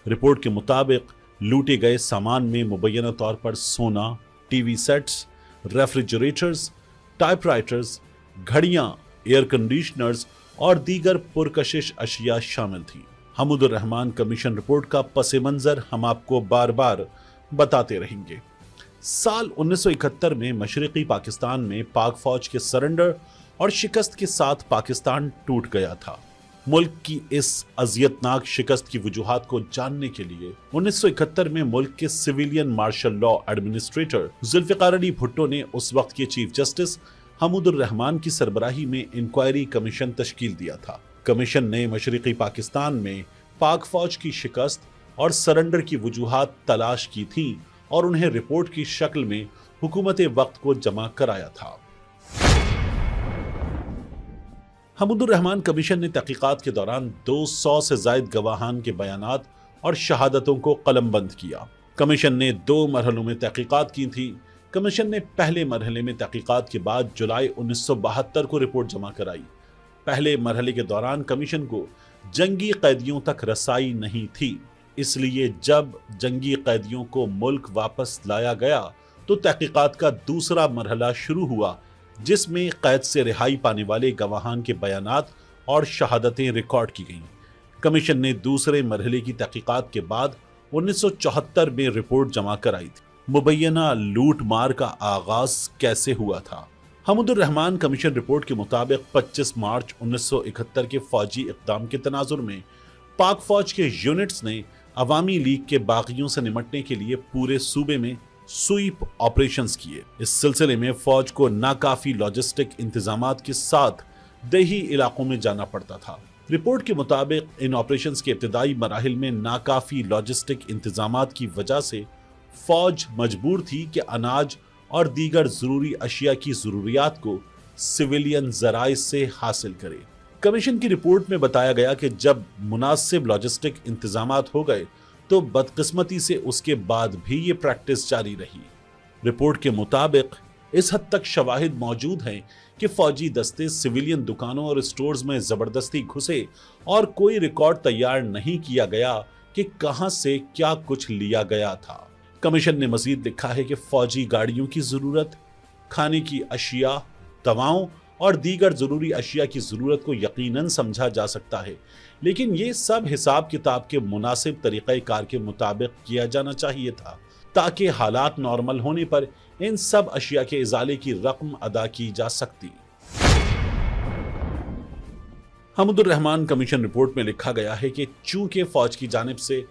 Report के मुताबिक लूटे गए सामान में मुबैना तौर पर सोना, टीवी सेट्स, रेफ्रिजरेटर्स, टाइपराइटर्स, घड़ियां, एयर कंडीशनर्स और दीगर पुरकशिश अशिया शामिल थी। हमूदुर रहमान कमीशन रिपोर्ट का पस मंजर हम आपको बार बार बताते रहेंगे। साल 1971 में मशरकी पाकिस्तान में पाक फौज के सरेंडर और शिकस्त के साथ पाकिस्तान टूट गया था। मुल्क की इस अजियतनाक शिकस्त की वजूहात को जानने के लिए 1971 में मुल्क के civilian martial law administrator Zulfikar Ali Bhutto ने उस वक्त के चीफ जस्टिस हमूदुर रहमान की सरबराही में इंक्वायरी कमीशन तश्कील दिया था। कमीशन ने मशरकी पाकिस्तान में पाक फौज की शिकस्त और सरेंडर की वजूहात तलाश की थी और उन्हें रिपोर्ट की शक्ल में हुकूमत वक्त को जमा कराया था। हमूदुर रहमान कमीशन ने तहकीकात के दौरान 200 से जायद गवाहान के बयानात और शहादतों को कलमबंद किया। कमीशन ने 2 मरहलों में तहकीकात की थी। कमीशन ने पहले मरहले में तहकीकात के बाद जुलाई 1972 को रिपोर्ट जमा कराई। पहले मरहले के दौरान कमीशन को जंगी कैदियों तक रसाई नहीं थी, इसलिए जब जंगी कैदियों को मुल्क वापस लाया गया तो तहकीकात का दूसरा मरहला शुरू हुआ, जिसमें कैद से रिहाई पाने वाले गवाहान के बयानात और शहादतें रिकॉर्ड की गईं। कमीशन ने दूसरे मरहले की तहकीकात के बाद 1974 में रिपोर्ट जमा कराई थी। मुबैना लूट मार का आगाज कैसे हुआ था? हमूदुर रहमान कमीशन रिपोर्ट के मुताबिक 25 मार्च 1971 के फौजी इक़दाम के तनाजुर में पाक फौज के यूनिट्स ने अवामी लीग के बागियों से निमटने के लिए पूरे सूबे में स्वीप ऑपरेशंस किए। इस सिलसिले में फौज को नाकाफी लॉजिस्टिक इंतजामात के साथ देही इलाकों में जाना पड़ता था। रिपोर्ट के मुताबिक इन ऑपरेशंस के इब्तिदाई मराहिल में नाकाफी लॉजिस्टिक इंतजामात की वजह से फौज मजबूर थी कि अनाज और दीगर जरूरी अशिया की जरूरियात को सिविलियन जराए से हासिल करे। कमीशन की रिपोर्ट में बताया गया कि जब मुनासिब लॉजिस्टिक इंतजामात हो गए तो बदकिस्मती से उसके बाद भी ये प्रैक्टिस जारी रही। रिपोर्ट के मुताबिक इस हद तक शवाहिद मौजूद हैं कि फौजी दस्ते सिविलियन दुकानों और स्टोर्स में जबरदस्ती घुसे और कोई रिकॉर्ड तैयार नहीं किया गया कि कहां से क्या कुछ लिया गया था। कमीशन ने मजीद लिखा है कि फौजी गाड़ियों की जरूरत, खाने की अशिया, दवाओं और दीगर जरूरी अशिया की जरूरत को यकीनन समझा जा सकता है, लेकिन ये सब हिसाब किताब के मुनासिब तरीक़ेकार के मुताबिक किया जाना चाहिए था, ताकि हालात नॉर्मल होने पर इन सब अशिया के इजाले की रकम अदा की जा सकती। हमूदुर रहमान कमीशन रिपोर्ट में लिखा गया है कि चूंकि फौज की जानिब से